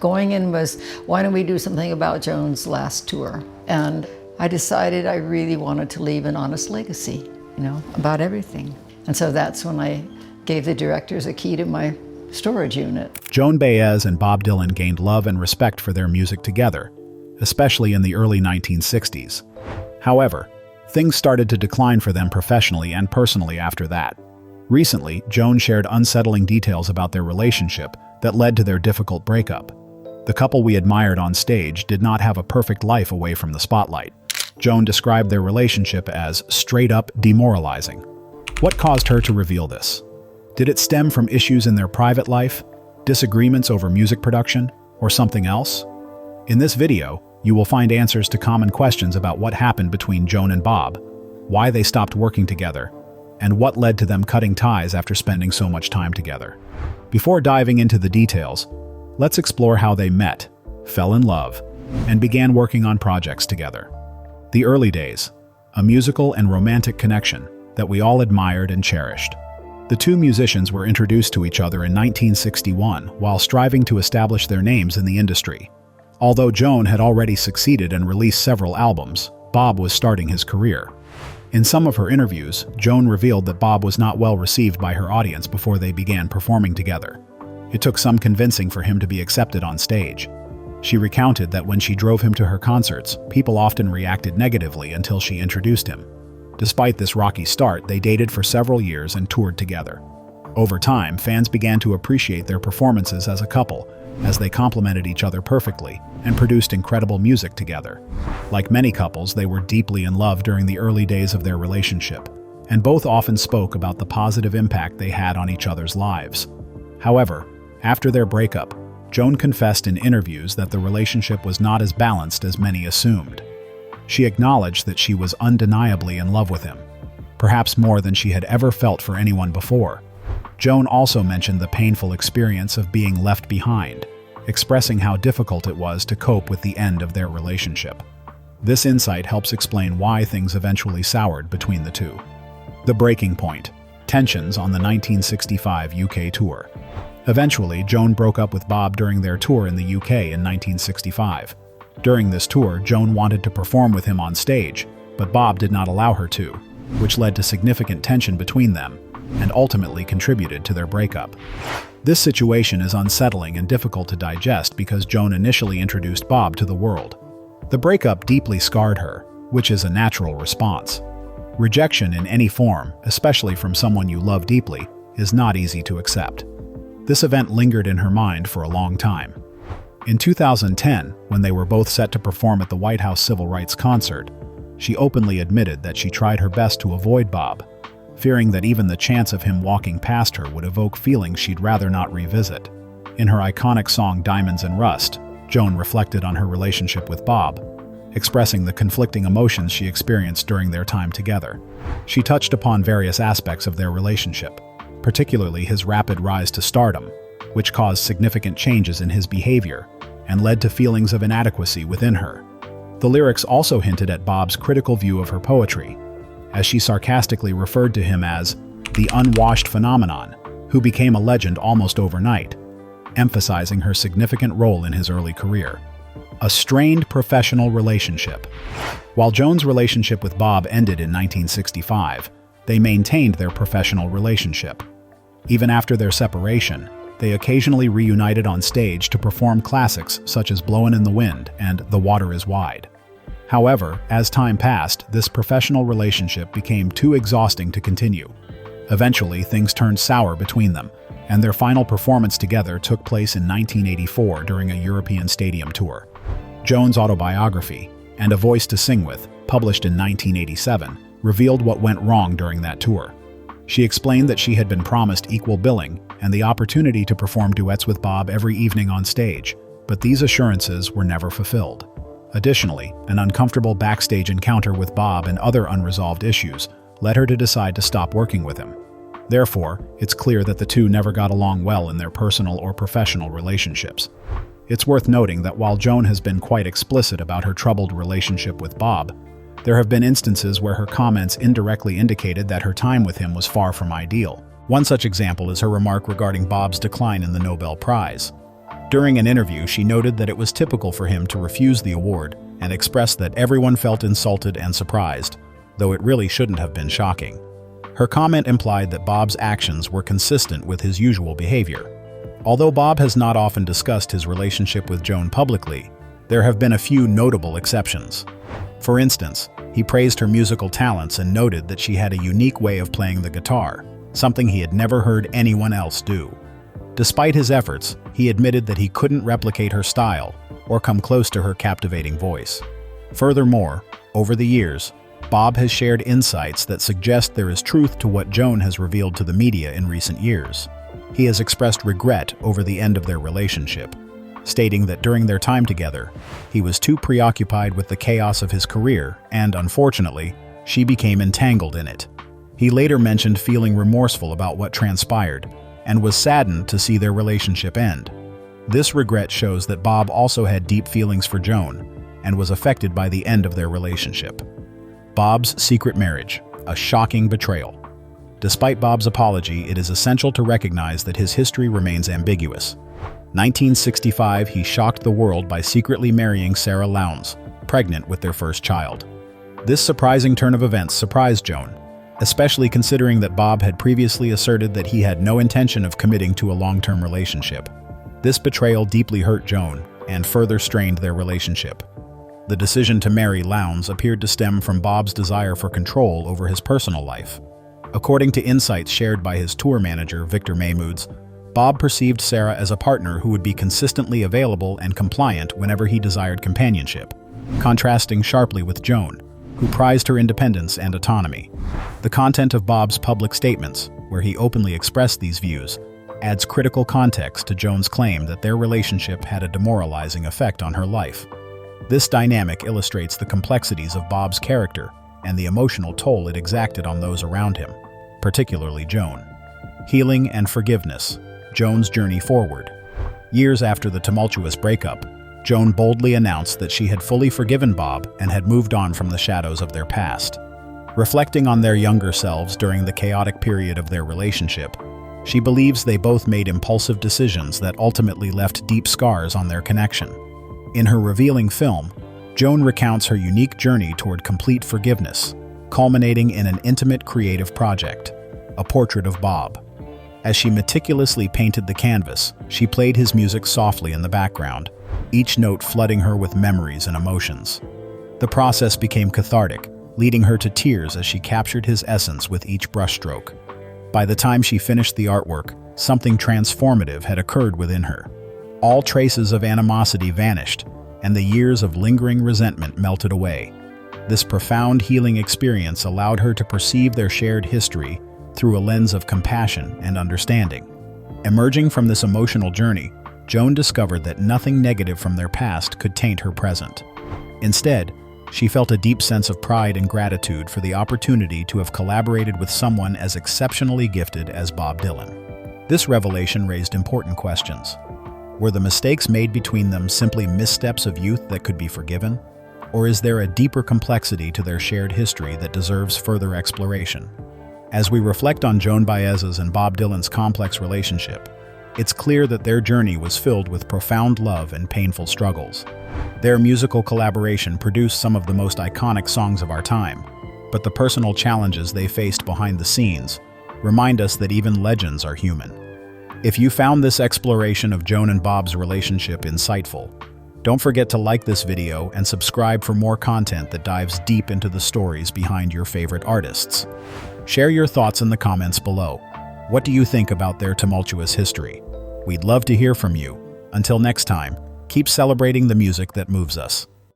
Going in was, why don't we do something about Joan's last tour? And I decided I really wanted to leave an honest legacy, about everything. And so that's when I gave the directors a key to my storage unit. Joan Baez and Bob Dylan gained love and respect for their music together, especially in the early 1960s. However, things started to decline for them professionally and personally after that. Recently, Joan shared unsettling details about their relationship that led to their difficult breakup. The couple we admired on stage did not have a perfect life away from the spotlight. Joan described their relationship as straight-up demoralizing. What caused her to reveal this? Did it stem from issues in their private life, disagreements over music production, or something else? In this video, you will find answers to common questions about what happened between Joan and Bob, why they stopped working together, and what led to them cutting ties after spending so much time together. Before diving into the details, let's explore how they met, fell in love, and began working on projects together. The early days, a musical and romantic connection that we all admired and cherished. The two musicians were introduced to each other in 1961 while striving to establish their names in the industry. Although Joan had already succeeded and released several albums, Bob was starting his career. In some of her interviews, Joan revealed that Bob was not well received by her audience before they began performing together. It took some convincing for him to be accepted on stage. She recounted that when she drove him to her concerts, people often reacted negatively until she introduced him. Despite this rocky start, they dated for several years and toured together. Over time, fans began to appreciate their performances as a couple, as they complemented each other perfectly and produced incredible music together. Like many couples, they were deeply in love during the early days of their relationship, and both often spoke about the positive impact they had on each other's lives. However, after their breakup, Joan confessed in interviews that the relationship was not as balanced as many assumed. She acknowledged that she was undeniably in love with him, perhaps more than she had ever felt for anyone before. Joan also mentioned the painful experience of being left behind, expressing how difficult it was to cope with the end of their relationship. This insight helps explain why things eventually soured between the two. The breaking point: tensions on the 1965 UK tour. Eventually, Joan broke up with Bob during their tour in the UK in 1965. During this tour, Joan wanted to perform with him on stage, but Bob did not allow her to, which led to significant tension between them and ultimately contributed to their breakup. This situation is unsettling and difficult to digest because Joan initially introduced Bob to the world. The breakup deeply scarred her, which is a natural response. Rejection in any form, especially from someone you love deeply, is not easy to accept. This event lingered in her mind for a long time. In 2010, when they were both set to perform at the White House Civil Rights concert, she openly admitted that she tried her best to avoid Bob, fearing that even the chance of him walking past her would evoke feelings she'd rather not revisit. In her iconic song Diamonds and Rust, Joan reflected on her relationship with Bob, expressing the conflicting emotions she experienced during their time together. She touched upon various aspects of their relationship, particularly his rapid rise to stardom, which caused significant changes in his behavior and led to feelings of inadequacy within her. The lyrics also hinted at Bob's critical view of her poetry, as she sarcastically referred to him as the unwashed phenomenon, who became a legend almost overnight, emphasizing her significant role in his early career. A strained professional relationship. While Joan's relationship with Bob ended in 1965, they maintained their professional relationship. Even after their separation, they occasionally reunited on stage to perform classics such as Blowin' in the Wind and The Water is Wide. However, as time passed, this professional relationship became too exhausting to continue. Eventually, things turned sour between them, and their final performance together took place in 1984 during a European stadium tour. Joan's autobiography, And a Voice to Sing With, published in 1987, revealed what went wrong during that tour. She explained that she had been promised equal billing and the opportunity to perform duets with Bob every evening on stage, but these assurances were never fulfilled. Additionally, an uncomfortable backstage encounter with Bob and other unresolved issues led her to decide to stop working with him. Therefore, it's clear that the two never got along well in their personal or professional relationships. It's worth noting that while Joan has been quite explicit about her troubled relationship with Bob, there have been instances where her comments indirectly indicated that her time with him was far from ideal. One such example is her remark regarding Bob's decline in the Nobel Prize. During an interview, she noted that it was typical for him to refuse the award and expressed that everyone felt insulted and surprised, though it really shouldn't have been shocking. Her comment implied that Bob's actions were consistent with his usual behavior. Although Bob has not often discussed his relationship with Joan publicly, there have been a few notable exceptions. For instance, he praised her musical talents and noted that she had a unique way of playing the guitar, something he had never heard anyone else do. Despite his efforts, he admitted that he couldn't replicate her style or come close to her captivating voice. Furthermore, over the years, Bob has shared insights that suggest there is truth to what Joan has revealed to the media in recent years. He has expressed regret over the end of their relationship, stating that during their time together, he was too preoccupied with the chaos of his career and, unfortunately, she became entangled in it. He later mentioned feeling remorseful about what transpired and was saddened to see their relationship end. This regret shows that Bob also had deep feelings for Joan and was affected by the end of their relationship. Bob's secret marriage, a shocking betrayal. Despite Bob's apology, it is essential to recognize that his history remains ambiguous. 1965, he shocked the world by secretly marrying Sara Lownds, pregnant with their first child. This surprising turn of events surprised Joan, especially considering that Bob had previously asserted that he had no intention of committing to a long-term relationship. This betrayal deeply hurt Joan and further strained their relationship. The decision to marry Lownds appeared to stem from Bob's desire for control over his personal life. According to insights shared by his tour manager, Victor Mahmoods, Bob perceived Sara as a partner who would be consistently available and compliant whenever he desired companionship, contrasting sharply with Joan, who prized her independence and autonomy. The content of Bob's public statements, where he openly expressed these views, adds critical context to Joan's claim that their relationship had a demoralizing effect on her life. This dynamic illustrates the complexities of Bob's character and the emotional toll it exacted on those around him, particularly Joan. Healing and forgiveness. Joan's journey forward. Years after the tumultuous breakup, Joan boldly announced that she had fully forgiven Bob and had moved on from the shadows of their past. Reflecting on their younger selves during the chaotic period of their relationship, she believes they both made impulsive decisions that ultimately left deep scars on their connection. In her revealing film, Joan recounts her unique journey toward complete forgiveness, culminating in an intimate creative project, a portrait of Bob. As she meticulously painted the canvas, she played his music softly in the background, each note flooding her with memories and emotions. The process became cathartic, leading her to tears as she captured his essence with each brushstroke. By the time she finished the artwork, something transformative had occurred within her. All traces of animosity vanished, and the years of lingering resentment melted away. This profound healing experience allowed her to perceive their shared history through a lens of compassion and understanding. Emerging from this emotional journey, Joan discovered that nothing negative from their past could taint her present. Instead, she felt a deep sense of pride and gratitude for the opportunity to have collaborated with someone as exceptionally gifted as Bob Dylan. This revelation raised important questions. Were the mistakes made between them simply missteps of youth that could be forgiven? Or is there a deeper complexity to their shared history that deserves further exploration? As we reflect on Joan Baez's and Bob Dylan's complex relationship, it's clear that their journey was filled with profound love and painful struggles. Their musical collaboration produced some of the most iconic songs of our time, but the personal challenges they faced behind the scenes remind us that even legends are human. If you found this exploration of Joan and Bob's relationship insightful, don't forget to like this video and subscribe for more content that dives deep into the stories behind your favorite artists. Share your thoughts in the comments below. What do you think about their tumultuous history? We'd love to hear from you. Until next time, keep celebrating the music that moves us.